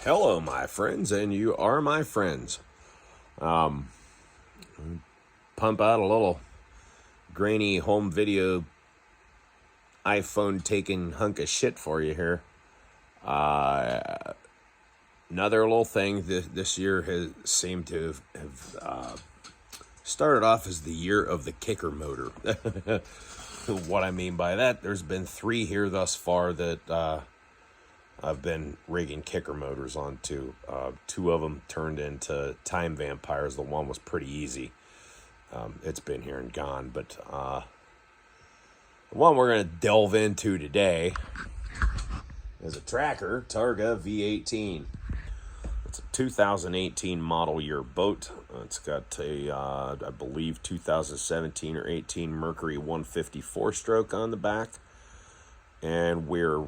Hello, my friends, and you are my friends. Pump out a little grainy home video iPhone taking hunk of shit for you here. Another little thing this year has seemed to have started off as the year of the kicker motor. What I mean by that, there's been 3 here thus far that I've been rigging kicker motors onto. 2 of them turned into time vampires. The one was pretty easy. It's been here and gone, but the one we're going to delve into today is a Tracker Targa V-18. It's a 2018 model year boat. It's got a, I believe, 2017 or 18 Mercury 154 stroke on the back. And we're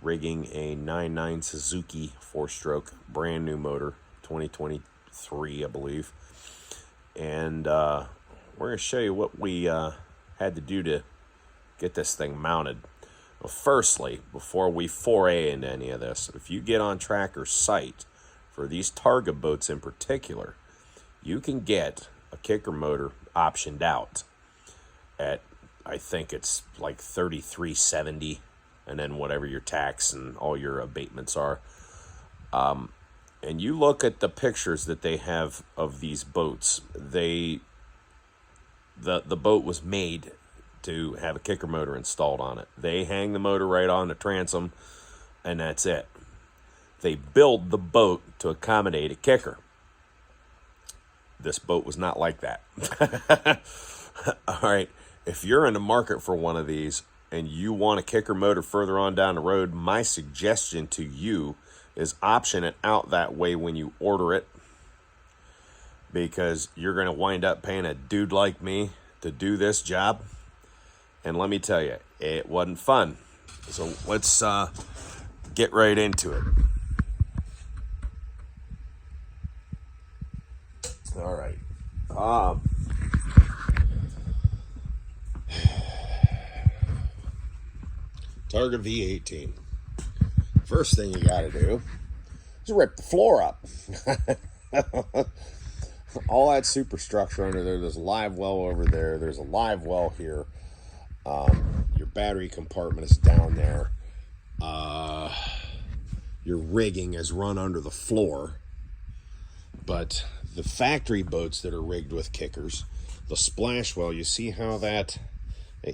rigging a 9.9 Suzuki 4-stroke brand new motor, 2023, I believe. And we're going to show you what we had to do to get this thing mounted. Well, firstly, before we foray into any of this, if you get on Tracker's site, for these Targa boats in particular, you can get a kicker motor optioned out at, I think it's like $33.70, and then whatever your tax and all your abatements are. And you look at the pictures that they have of these boats. The boat was made to have a kicker motor installed on it. They hang the motor right on the transom, and that's it. They build the boat to accommodate a kicker. This boat was not like that. All right, if you're in the market for one of these and you want a kicker motor further on down the road, my suggestion to you is option it out that way when you order it, because you're going to wind up paying a dude like me to do this job. And let me tell you, it wasn't fun. So let's get right into it. All right. Targa V-18. First thing you got to do is rip the floor up. All that superstructure under there. There's a live well over there. There's a live well here. Your battery compartment is down there. Your rigging is run under the floor. But the factory boats that are rigged with kickers, the splash well, you see how that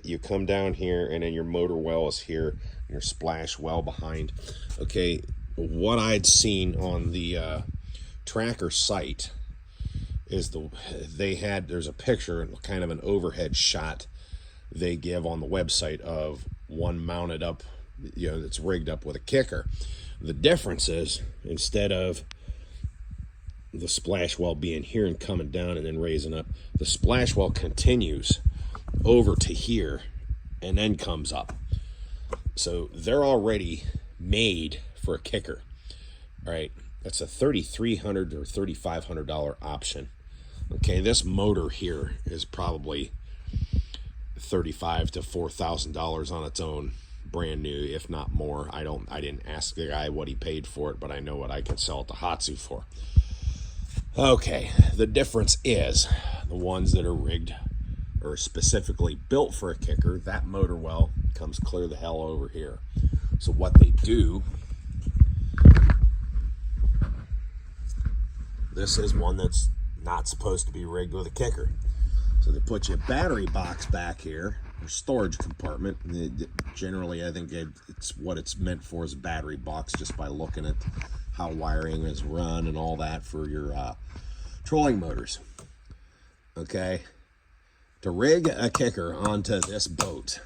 you come down here and then your motor well is here, and your splash well behind. Okay, what I'd seen on the Tracker site is there's a picture, kind of an overhead shot they give on the website of one mounted up, that's rigged up with a kicker. The difference is, instead of the splash well being here and coming down and then raising up, the splash well continues over to here and then comes up. So they're already made for a kicker. All right, that's a $3,300 or $3,500 option. Okay, this motor here is probably $35,000 to $4,000 on its own, brand new, if not more. I didn't ask the guy what he paid for it, but I know what I can sell it to Hatsu for. Okay, the difference is the ones that are rigged or specifically built for a kicker, that motor well comes clear the hell over here. So what they do, this is one that's not supposed to be rigged with a kicker. So they put you a battery box back here, or storage compartment. Generally, I think it's what it's meant for, is a battery box, just by looking at how wiring is run and all that for your trolling motors. Okay, to rig a kicker onto this boat,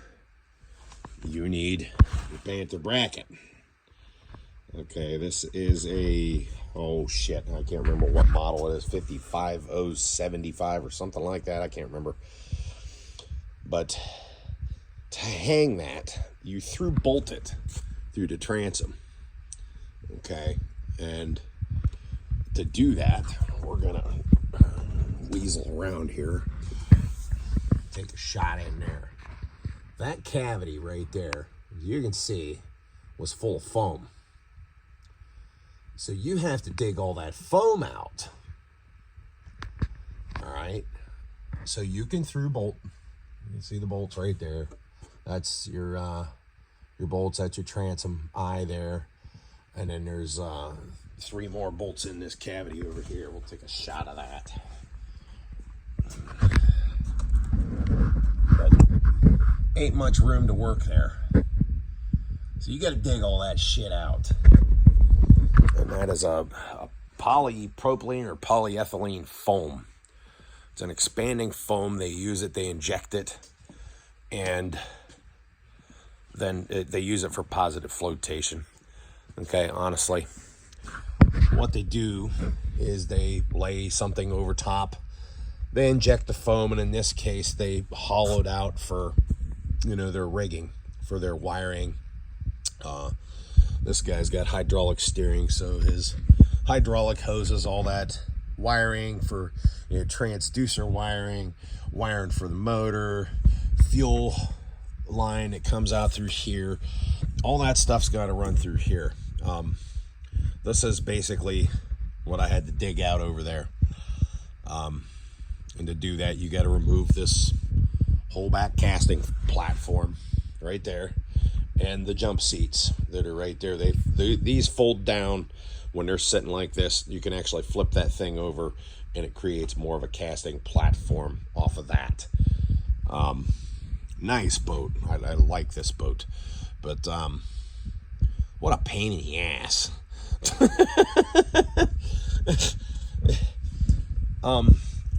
you need your panther bracket. Okay, this is a, oh shit, I can't remember what model it is, 55075 or something like that, I can't remember. But to hang that, you through bolt it through the transom. Okay, and to do that, we're gonna weasel around here, take a shot in there. That cavity right there, you can see, was full of foam. So you have to dig all that foam out. All right. So you can through bolt. You can see the bolts right there. That's your bolts. That's your transom eye there. And then there's 3 more bolts in this cavity over here. We'll take a shot of that. But ain't much room to work there. So you got to dig all that shit out. And that is a polypropylene or polyethylene foam. It's an expanding foam. They use it, they inject it, and then they use it for positive flotation. Okay, honestly, what they do is they lay something over top. They inject the foam, and in this case, they hollowed out for, their rigging, for their wiring. This guy's got hydraulic steering, so his hydraulic hoses, all that wiring for transducer wiring for the motor, fuel line that comes out through here, all that stuff's got to run through here. This is basically what I had to dig out over there, and to do that you got to remove this whole back casting platform right there and the jump seats that are right there. These fold down when they're sitting like this. You can actually flip that thing over and it creates more of a casting platform off of that. Nice boat. I like this boat, but what a pain in the ass.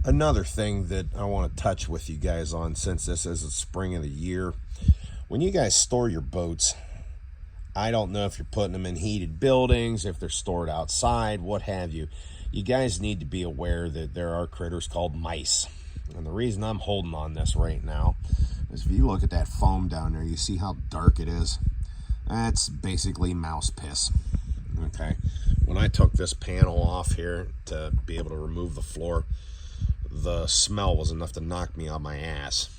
Another thing that I want to touch with you guys on, since this is the spring of the year, when you guys store your boats, I don't know if you're putting them in heated buildings, if they're stored outside, what have you. You guys need to be aware that there are critters called mice. And the reason I'm holding on this right now is if you look at that foam down there, you see how dark it is? That's basically mouse piss. Okay. When I took this panel off here to be able to remove the floor, the smell was enough to knock me on my ass.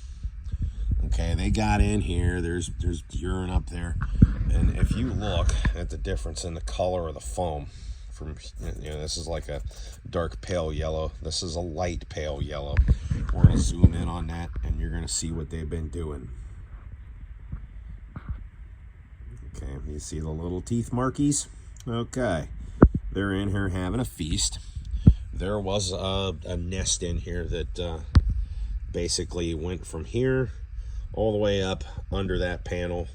Okay, they got in here, there's urine up there, and if you look at the difference in the color of the foam, from this is like a dark pale yellow, this is a light pale yellow. We're going to zoom in on that and you're going to see what they've been doing. Okay, you see the little teeth markies? Okay, they're in here having a feast. There was a nest in here that basically went from here all the way up under that panel,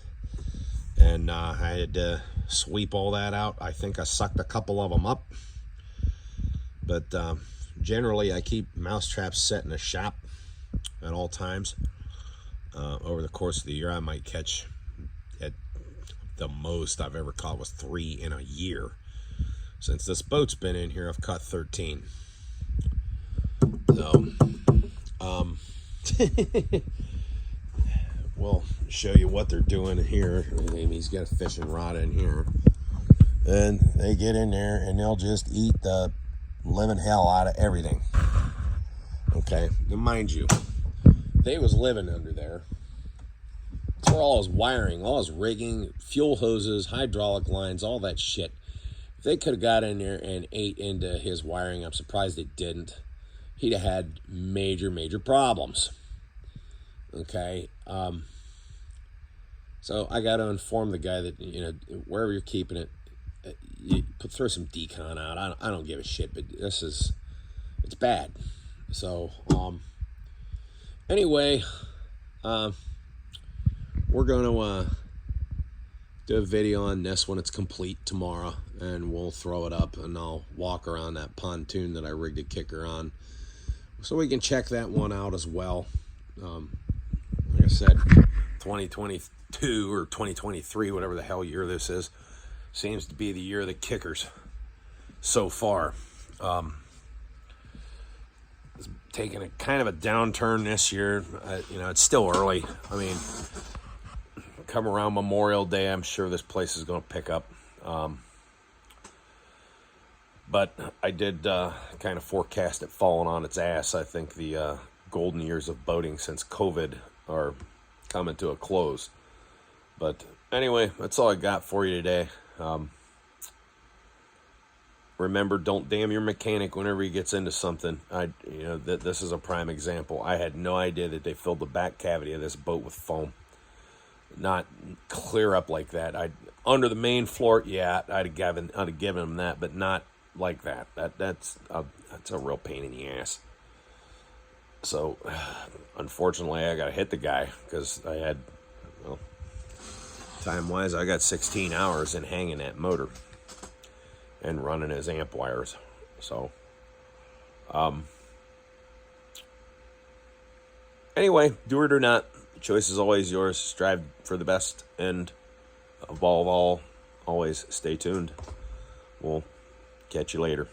and I had to sweep all that out. I think I sucked a couple of them up, but generally I keep mouse traps set in a shop at all times. Over the course of the year, I might catch, at the most I've ever caught was 3 in a year. Since this boat's been in here, I've caught 13. So we'll show you what they're doing here. Amy's got a fishing rod in here, and they get in there and they'll just eat the living hell out of everything. Okay, now mind you, they was living under there. That's where all his wiring, all his rigging, fuel hoses, hydraulic lines, all that shit. If they could have got in there and ate into his wiring, I'm surprised they didn't. He'd have had major problems. Okay, so I got to inform the guy that, wherever you're keeping it, you throw some decon out. I don't give a shit, but it's bad. So anyway, we're going to do a video on this when it's complete tomorrow, and we'll throw it up, and I'll walk around that pontoon that I rigged a kicker on, so we can check that one out as well. Like I said, 2022 or 2023, whatever the hell year this is, seems to be the year of the kickers so far. It's taking a kind of a downturn this year. It's still early. I mean, come around Memorial Day, I'm sure this place is going to pick up. But I did kind of forecast it falling on its ass. I think the golden years of boating since COVID are coming to a close. But anyway, that's all I got for you today. remember, don't damn your mechanic whenever he gets into something. This is a prime example. I had no idea that they filled the back cavity of this boat with foam. Not clear up like that. Under the main floor, yeah, I'd have given them that, but not like that. That's a real pain in the ass. So, unfortunately, I got to hit the guy because I had, well, time-wise, I got 16 hours in hanging that motor and running his amp wires. So, anyway, do it or not. The choice is always yours. Strive for the best, and above all, always stay tuned. We'll catch you later.